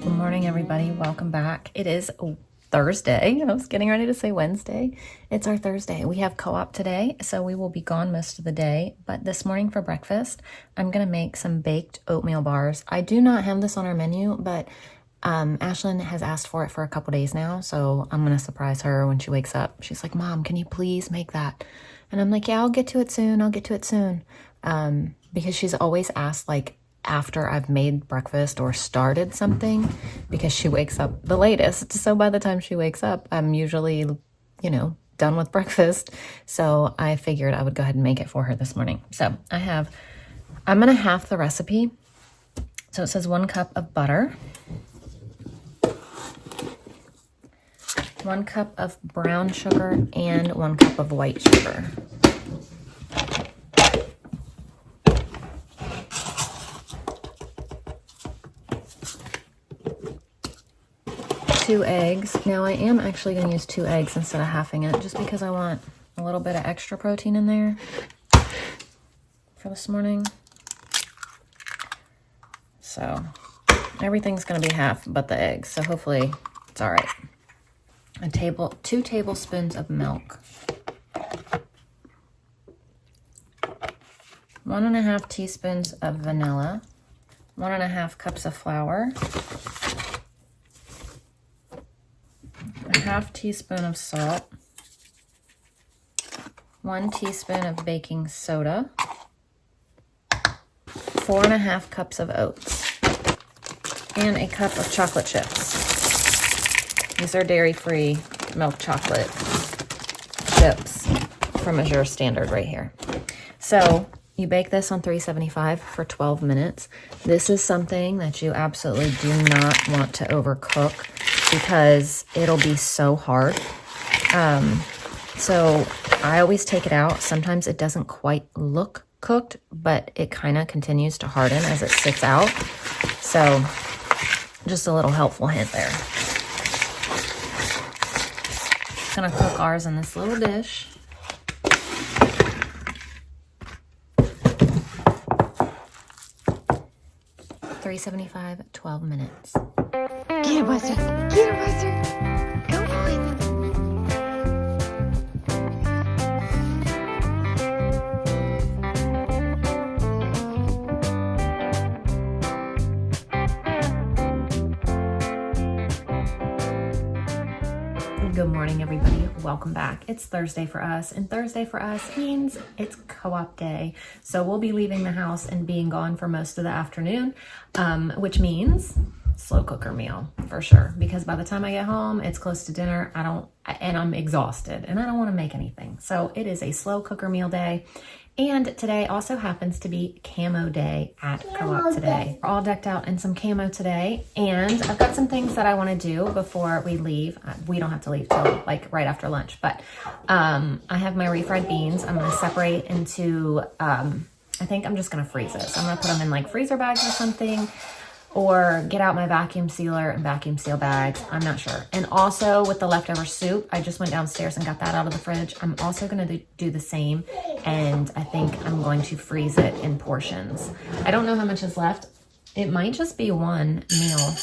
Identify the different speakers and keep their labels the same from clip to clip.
Speaker 1: Good morning, everybody. Welcome back. It is Thursday. I was getting ready to say Wednesday. It's our Thursday. We have co-op today, so we will be gone most of the day. But this morning for breakfast, I'm going to make some baked oatmeal bars. I do not have this on our menu, but Ashlyn has asked for it for a couple days now, so I'm going to surprise her when she wakes up. She's like, Mom, can you please make that? And I'm like, yeah, I'll get to it soon. I'll get to it soon. Because she's always asked, like, after I've made breakfast or started something, because she wakes up the latest. So by the time she wakes up, I'm usually, done with breakfast. So I figured I would go ahead and make it for her this morning. So I'm going to half the recipe. So it says 1 cup of butter, 1 cup of brown sugar, and 1 cup of white sugar. 2 eggs. Now I am actually going to use 2 eggs instead of halving it, just because I want a little bit of extra protein in there for this morning. So everything's going to be half but the eggs, so hopefully it's all right. 2 tablespoons of milk, 1.5 teaspoons of vanilla, 1.5 cups of flour, 1/2 teaspoon of salt, 1 teaspoon of baking soda, 4.5 cups of oats, and a cup of chocolate chips. These are dairy-free milk chocolate chips from Azure Standard right here. So you bake this on 375 for 12 minutes. This is something that you absolutely do not want to overcook, because it'll be so hard. So I always take it out. Sometimes it doesn't quite look cooked, but it kind of continues to harden as it sits out. So just a little helpful hint there. Gonna cook ours in this little dish. $375, 12 minutes.
Speaker 2: Get it, Buster. Get it, Buster. Come on.
Speaker 1: Good morning, everybody. Welcome back. It's Thursday for us, and Thursday for us means it's co-op day. So we'll be leaving the house and being gone for most of the afternoon, which means slow cooker meal for sure, because by the time I get home, it's close to dinner. And I'm exhausted and I don't want to make anything. So it is a slow cooker meal day. And today also happens to be camo day at co-op today. We're all decked out in some camo today. And I've got some things that I want to do before we leave. We don't have to leave till like right after lunch, but I have my refried beans. I'm going to separate into, I think I'm just going to freeze it. So I'm going to put them in like freezer bags or something, or get out my vacuum sealer and vacuum seal bags. I'm not sure. And also with the leftover soup, I just went downstairs and got that out of the fridge. I'm also going to do the same. And I think I'm going to freeze it in portions. I don't know how much is left. It might just be one meal.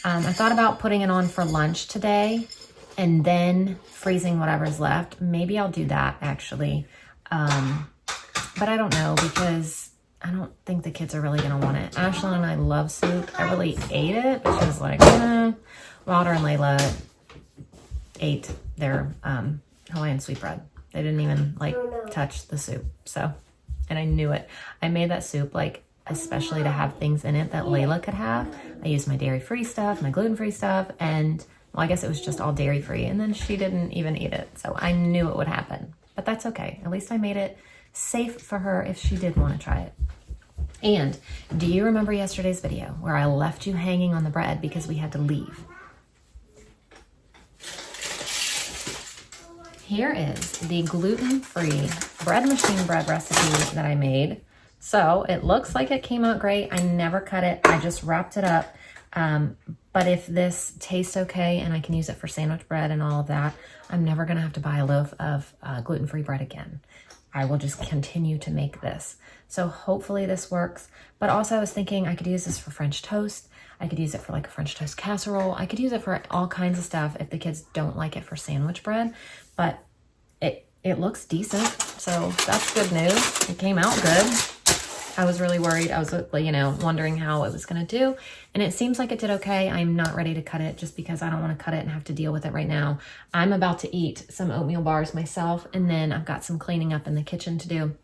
Speaker 1: I thought about putting it on for lunch today and then freezing whatever's left. Maybe I'll do that actually. But I don't know, because I don't think the kids are really going to want it. Ashlyn and I love soup. I really ate it, but she was like, Wilder and Layla ate their Hawaiian sweetbread. They didn't even touch the soup. So, and I knew it. I made that soup especially to have things in it that Layla could have. I used my dairy-free stuff, my gluten-free stuff, and I guess it was just all dairy-free. And then she didn't even eat it. So I knew it would happen, but that's okay. At least I made it safe for her if she did want to try it. And do you remember yesterday's video where I left you hanging on the bread because we had to leave? Here is the gluten-free bread machine bread recipe that I made. So it looks like it came out great. I never cut it. I just wrapped it up. But if this tastes okay and I can use it for sandwich bread and all of that, I'm never going to have to buy a loaf of gluten-free bread again. I will just continue to make this. So hopefully this works. But also I was thinking I could use this for French toast. I could use it for like a French toast casserole. I could use it for all kinds of stuff if the kids don't like it for sandwich bread. But it looks decent. So that's good news. It came out good. I was really worried. I was, wondering how it was going to do. And it seems like it did okay. I'm not ready to cut it just because I don't want to cut it and have to deal with it right now. I'm about to eat some oatmeal bars myself. And then I've got some cleaning up in the kitchen to do.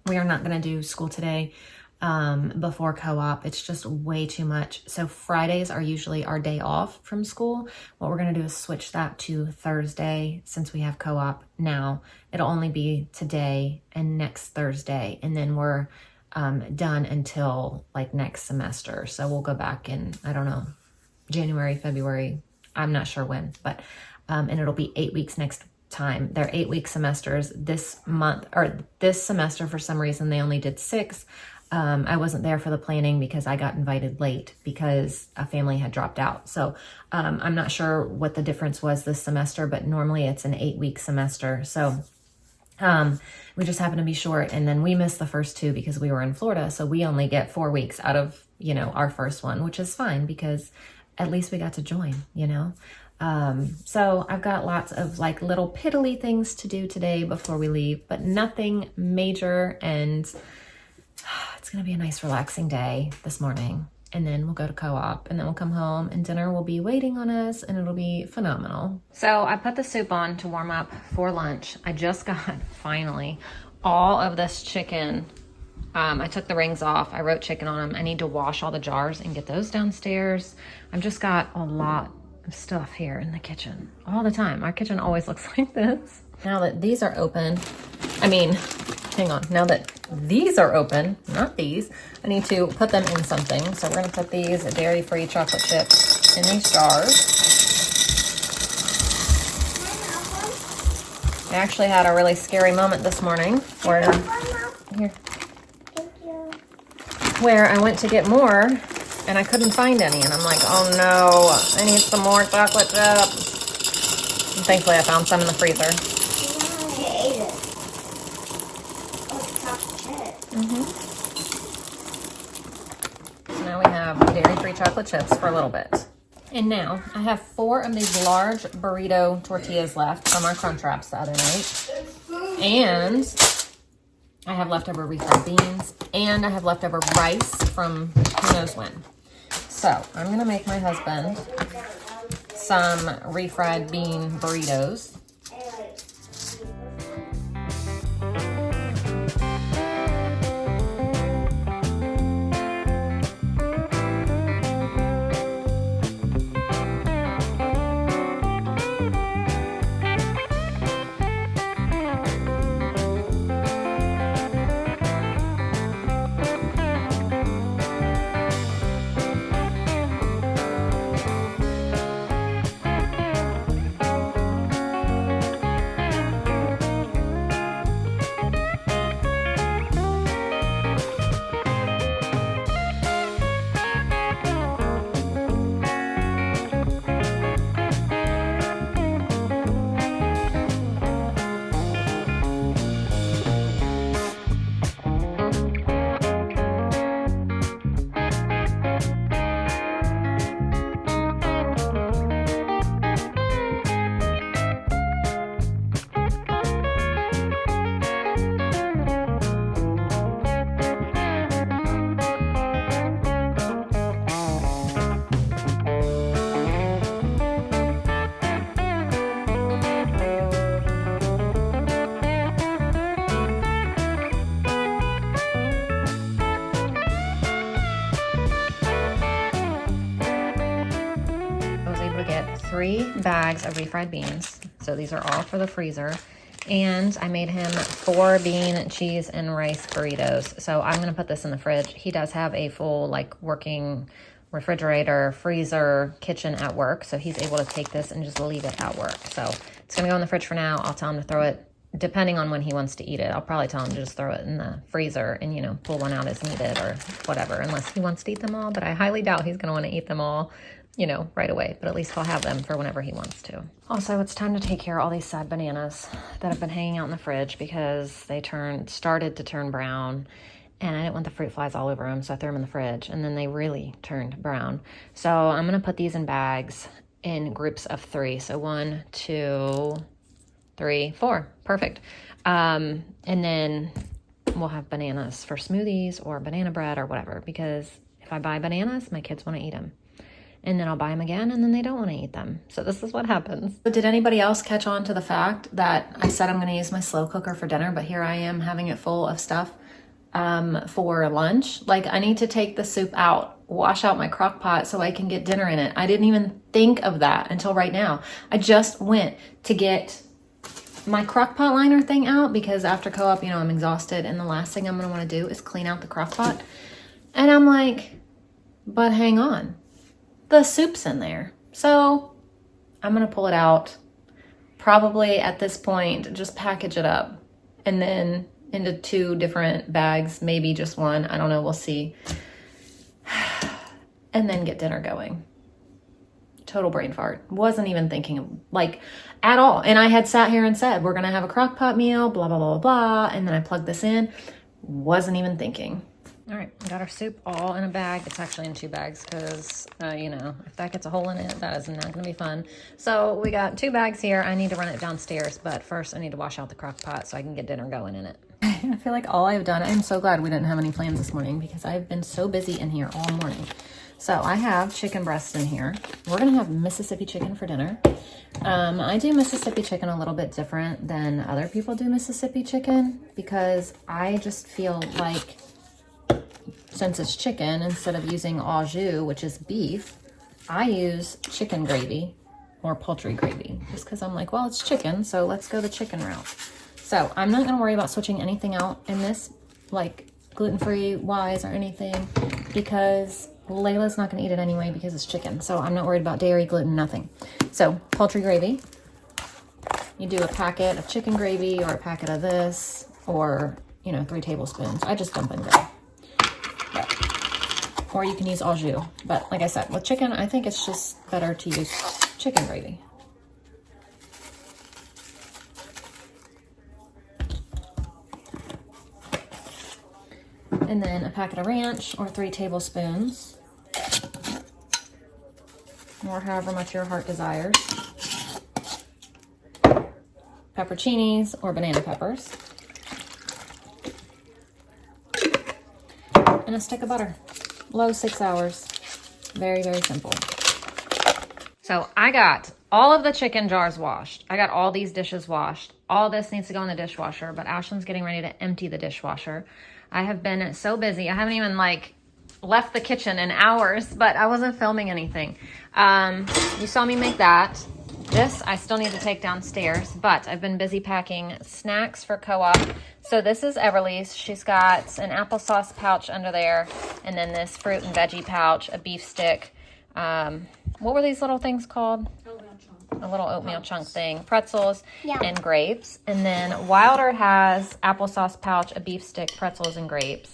Speaker 1: We are not going to do school today before co-op. It's just way too much. So Fridays are usually our day off from school. What we're going to do is switch that to Thursday since we have co-op now. It'll only be today and next Thursday. And then we're done until like next semester. So we'll go back in, I don't know, January, February. I'm not sure when, but, and it'll be 8 weeks next time. They're 8-week semesters this month, or this semester. For some reason, they only did 6. I wasn't there for the planning because I got invited late because a family had dropped out. So I'm not sure what the difference was this semester, but normally it's an 8-week semester. So we just happened to be short, and then we missed the first 2 because we were in Florida. So we only get 4 weeks out of, our first one, which is fine because at least we got to join, So I've got lots of like little piddly things to do today before we leave, but nothing major. And it's going to be a nice relaxing day this morning. And then we'll go to co-op, and then we'll come home, and dinner will be waiting on us, and it'll be phenomenal. So I put the soup on to warm up for lunch. I just got, finally, all of this chicken. I took the rings off. I wrote chicken on them. I need to wash all the jars and get those downstairs. I've just got a lot of stuff here in the kitchen all the time. Our kitchen always looks like this. Now that these are open, hang on. Now that these are open, not these, I need to put them in something. So we're going to put these dairy-free chocolate chips in these jars. I actually had a really scary moment this morning where, where I went to get more and I couldn't find any. And I'm like, oh no, I need some more chocolate chips. And thankfully I found some in the freezer. So now we have dairy-free chocolate chips for a little bit. And now I have 4 of these large burrito tortillas left from our Crunch Wraps the other night. And I have leftover refried beans. And I have leftover rice from who knows when. So I'm going to make my husband some refried bean burritos. to get 3 bags of refried beans. So these are all for the freezer. And I made him 4 bean, cheese, and rice burritos. So I'm going to put this in the fridge. He does have a full, like, working refrigerator, freezer, kitchen at work. So he's able to take this and just leave it at work. So it's going to go in the fridge for now. I'll tell him to throw it, depending on when he wants to eat it. I'll probably tell him to just throw it in the freezer and, you know, pull one out as needed or whatever, unless he wants to eat them all. But I highly doubt he's going to want to eat them all. you know, right away, but at least he'll have them for whenever he wants to. Also, it's time to take care of all these sad bananas that have been hanging out in the fridge because they started to turn brown, and I didn't want the fruit flies all over them, so I threw them in the fridge, and then they really turned brown. So I'm gonna put these in bags in groups of 3. So 1, 2, 3, 4, perfect. And then we'll have bananas for smoothies or banana bread or whatever, because if I buy bananas, my kids want to eat them. And then I'll buy them again, and then they don't want to eat them. So this is what happens. But did anybody else catch on to the fact that I said I'm going to use my slow cooker for dinner, but here I am having it full of stuff for lunch? Like, I need to take the soup out, wash out my crock pot so I can get dinner in it. I didn't even think of that until right now. I just went to get my crock pot liner thing out because after co-op, you know, I'm exhausted, and the last thing I'm going to want to do is clean out the crock pot. And I'm like, but hang on. The soup's in there. So I'm going to pull it out. Probably at this point, just package it up and then into 2 different bags, maybe just 1. I don't know. We'll see. And then get dinner going. Total brain fart. Wasn't even thinking of, like, at all. And I had sat here and said, we're going to have a crock pot meal, blah, blah, blah, blah. And then I plugged this in. Wasn't even thinking. All right, we got our soup all in a bag. It's actually in 2 bags because, you know, if that gets a hole in it, that is not going to be fun. So we got 2 bags here. I need to run it downstairs, but first I need to wash out the crock pot so I can get dinner going in it. I feel like all I've done, I'm so glad we didn't have any plans this morning because I've been so busy in here all morning. So I have chicken breast in here. We're going to have Mississippi chicken for dinner. I do Mississippi chicken a little bit different than other people do Mississippi chicken because I just feel like, since it's chicken, instead of using au jus, which is beef, I use chicken gravy or poultry gravy just because I'm like, well, it's chicken, so let's go the chicken route. So I'm not going to worry about switching anything out in this, like gluten-free wise or anything, because Layla's not going to eat it anyway because it's chicken. So I'm not worried about dairy, gluten, nothing. So poultry gravy, you do a packet of chicken gravy or a packet of this, or, you know, 3 tablespoons. I just dump and go. Or you can use au jus. But like I said, with chicken, I think it's just better to use chicken gravy. And then a packet of ranch, or 3 tablespoons. Or however much your heart desires. Pepperoncinis or banana peppers. And a stick of butter. Low 6 hours. Very, very simple. So I got all of the chicken jars washed. I got all these dishes washed. All this needs to go in the dishwasher, but Ashlyn's getting ready to empty the dishwasher. I have been so busy. I haven't even left the kitchen in hours, but I wasn't filming anything. You saw me make that. This I still need to take downstairs, but I've been busy packing snacks for co-op. So this is Everly's. She's got an applesauce pouch under there, and then this fruit and veggie pouch, a beef stick. What were these little things called? A little oatmeal chunk thing, pretzels, and grapes. And then Wilder has applesauce pouch, a beef stick, pretzels, and grapes.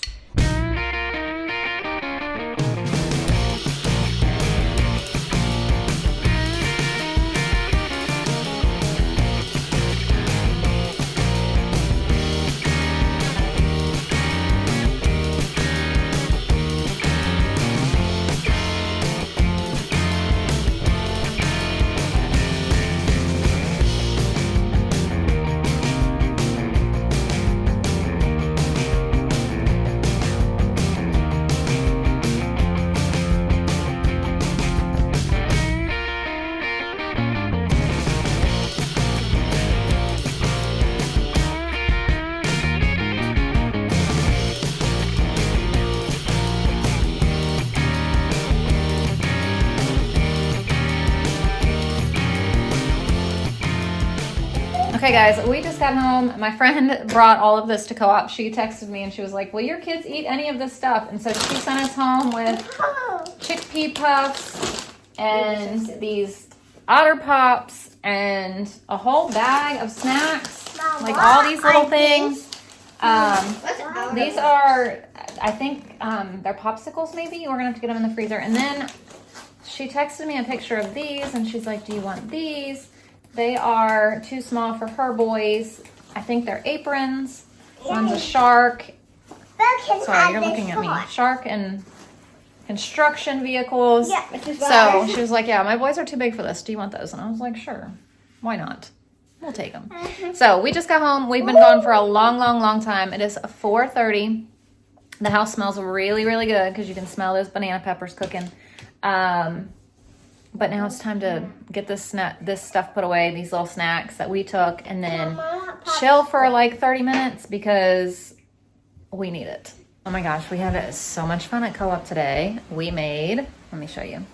Speaker 1: Okay guys, we just got home. My friend brought all of this to co-op. She texted me and she was like, will your kids eat any of this stuff? And so she sent us home with chickpea puffs and these otter pops and a whole bag of snacks. Like all these little things. These are, I think, they're popsicles maybe. We're gonna have to get them in the freezer. And then she texted me a picture of these and she's like, do you want these? They are too small for her boys. I think they're aprons. One's a shark. Sorry, you're looking at me. Shark and construction vehicles.
Speaker 2: Yeah,
Speaker 1: so she was like, yeah, my boys are too big for this. Do you want those? And I was like, sure. Why not? We'll take them. So we just got home. We've been gone for a long time. It is 4:30. The house smells really, really good because you can smell those banana peppers cooking. But now it's time to get this stuff put away, these little snacks that we took, and then chill for like 30 minutes because we need it. Oh my gosh, we had so much fun at Co-op today. We made, let me show you,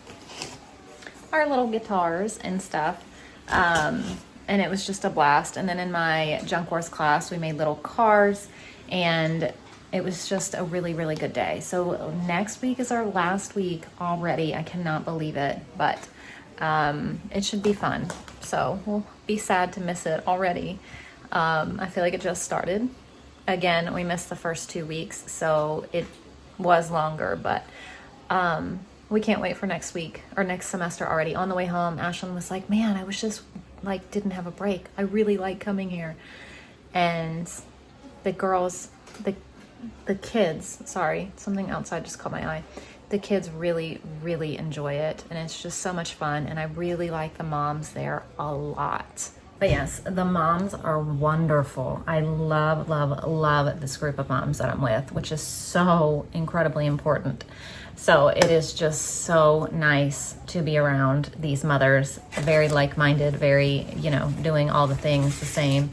Speaker 1: our little guitars and stuff. And it was just a blast. And then in my Junk Wars class, we made little cars, and it was just a really, really good day. So next week is our last week already. I cannot believe it, but it should be fun. So we'll be sad to miss it already. I feel like it just started. Again, we missed the first 2 weeks, so it was longer, but we can't wait for next week or next semester already. On the way home, Ashlyn was like, man, I was just like, didn't have a break. I really like coming here. And the girls, the kids, sorry, something outside just caught my eye. The kids really, really enjoy it, and it's just so much fun, and I really like the moms there a lot. But yes, the moms are wonderful. I love, love, love this group of moms that I'm with, which is so incredibly important. So it is just so nice to be around these mothers, very like-minded, very, doing all the things the same.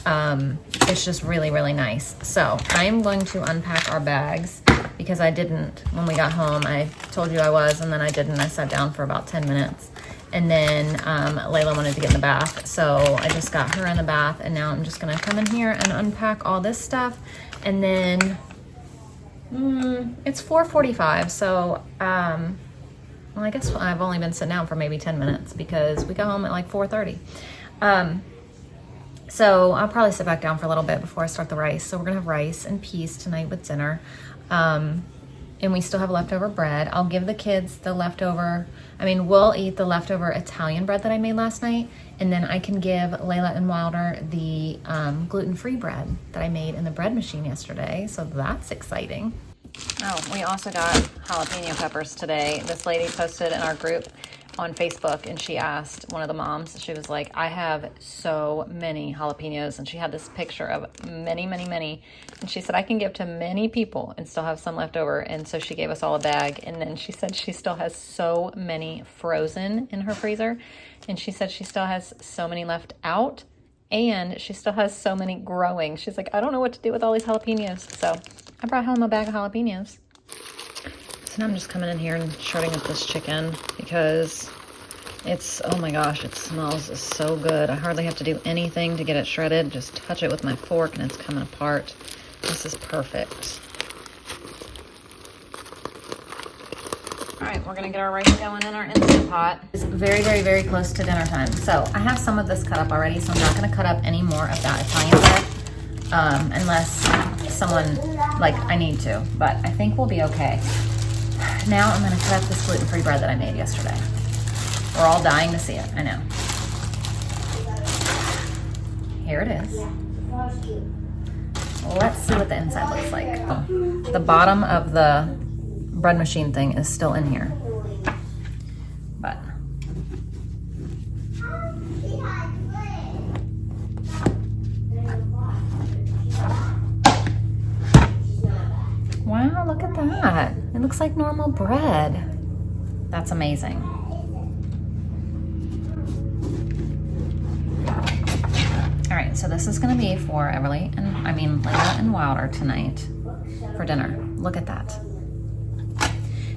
Speaker 1: It's just really, really nice. So I'm going to unpack our bags because I didn't when we got home. I told you I was, and then I didn't. I sat down for about 10 minutes. And then Layla wanted to get in the bath. So I just got her in the bath, and now I'm just gonna come in here and unpack all this stuff. And then it's 4:45, so well, I guess I've only been sitting down for maybe 10 minutes because we got home at like 4:30. So I'll probably sit back down for a little bit before I start the rice. So we're gonna have rice and peas tonight with dinner. And we still have leftover bread. I'll give the kids the leftover, we'll eat the leftover Italian bread that I made last night, and then I can give Layla and Wilder the gluten-free bread that I made in the bread machine yesterday, so that's exciting. Oh, we also got jalapeno peppers today. This lady posted in our group on Facebook, and she asked one of the moms, she was like, I have so many jalapenos, and she had this picture of many, and she said, I can give to many people and still have some left over. And so she gave us all a bag, and then she said she still has so many frozen in her freezer, and she said she still has so many left out, and she still has so many growing. She's like, I don't know what to do with all these jalapenos. So I brought home a bag of jalapenos. So now I'm just coming in here and shredding up this chicken because it's, oh my gosh, it smells so good. I hardly have to do anything to get it shredded. Just touch it with my fork and it's coming apart. This is perfect. All right, we're gonna get our rice going in our Instant Pot. It's very, very, very close to dinner time. So I have some of this cut up already, so I'm not gonna cut up any more of that Italian bread unless someone, I need to, but I think we'll be okay. Now I'm gonna cut up this gluten-free bread that I made yesterday. We're all dying to see it, I know. Here it is. Let's see what the inside looks like. Oh, the bottom of the bread machine thing is still in here. But wow, look at that. It looks like normal bread. That's amazing. All right, so this is gonna be for Layla and Wilder tonight for dinner. Look at that.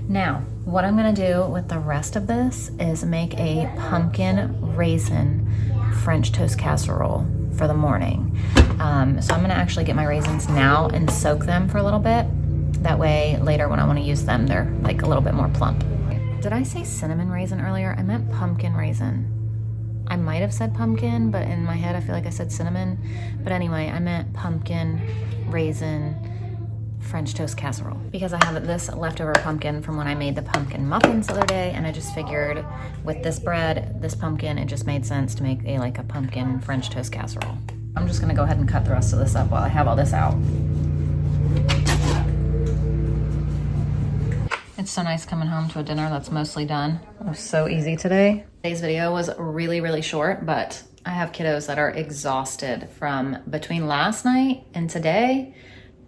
Speaker 1: Now, what I'm gonna do with the rest of this is make a pumpkin raisin French toast casserole for the morning. So I'm gonna actually get my raisins now and soak them for a little bit. That way later when I wanna use them, they're like a little bit more plump. Did I say cinnamon raisin earlier? I meant pumpkin raisin. I might have said pumpkin, but in my head I feel like I said cinnamon. But anyway, I meant pumpkin raisin French toast casserole because I have this leftover pumpkin from when I made the pumpkin muffins the other day, and I just figured with this bread, this pumpkin, it just made sense to make a pumpkin French toast casserole. I'm just gonna go ahead and cut the rest of this up while I have all this out. It's so nice coming home to a dinner that's mostly done. It was so easy today. Today's video was really, really short, but I have kiddos that are exhausted from between last night and today.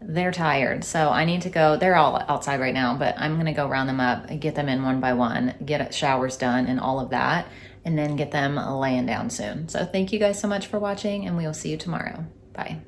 Speaker 1: They're tired, so I need to go. They're all outside right now, but I'm gonna go round them up, get them in one by one, get showers done and all of that, and then get them laying down soon. So thank you guys so much for watching, and we will see you tomorrow. Bye.